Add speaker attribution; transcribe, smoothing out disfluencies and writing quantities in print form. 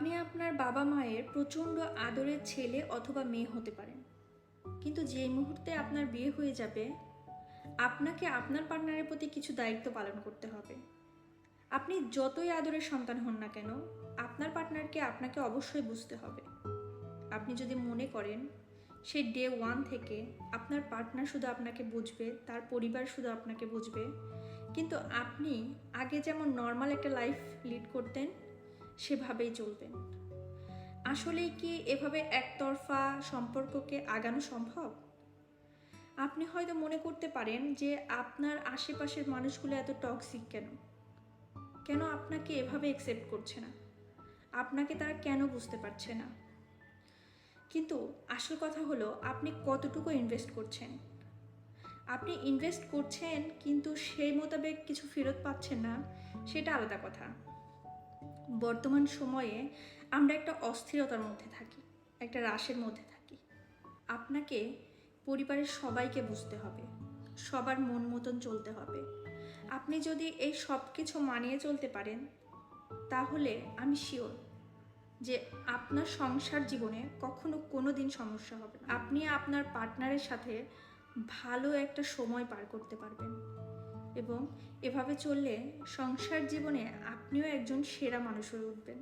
Speaker 1: আপনি আপনার বাবা মায়ের প্রচণ্ড আদরের ছেলে অথবা মেয়ে হতে পারেন, কিন্তু যেই মুহূর্তে আপনার বিয়ে হয়ে যাবে আপনাকে আপনার পার্টনারের প্রতি কিছু দায়িত্ব পালন করতে হবে। আপনি যতই আদরের সন্তান হন না কেন, আপনার পার্টনারকে আপনাকে অবশ্যই বুঝতে হবে। আপনি যদি মনে করেন সেই ডে ওয়ান থেকে আপনার পার্টনার শুধু আপনাকে বুঝবে, তার পরিবার শুধু আপনাকে বুঝবে, কিন্তু আপনি আগে যেমন নর্মাল একটা লাইফ লিড করতেন সেভাবেই চলবেন, আসলেই কি এভাবে একতরফা সম্পর্ককে আগানো সম্ভব? আপনি হয়তো মনে করতে পারেন যে আপনার আশেপাশের মানুষগুলো এত টক্সিক কেন, কেন আপনাকে এভাবে অ্যাকসেপ্ট করছে না, আপনাকে তারা কেন বুঝতে পারছে না। কিন্তু আসল কথা হলো আপনি কতটুকু ইনভেস্ট করছেন। আপনি ইনভেস্ট করছেন কিন্তু সেই মোতাবেক কিছু ফেরত পাচ্ছেন না, সেটা আলাদা কথা। বর্তমান সময়ে আমরা একটা অস্থিরতার মধ্যে থাকি, একটা রাশের মধ্যে থাকি। আপনাকে পরিবারের সবাইকে বুঝতে হবে, সবার মন মতন চলতে হবে। আপনি যদি এই সব কিছু মানিয়ে চলতে পারেন তাহলে আমি শিওর যে আপনার সংসার জীবনে কখনো কোনো দিন সমস্যা হবে না। আপনি আপনার পার্টনারের সাথে ভালো একটা সময় পার করতে পারবেন এবং এভাবে চললে সংসার জীবনে আপনিও একজন সেরা মানুষ হয়ে উঠবেন।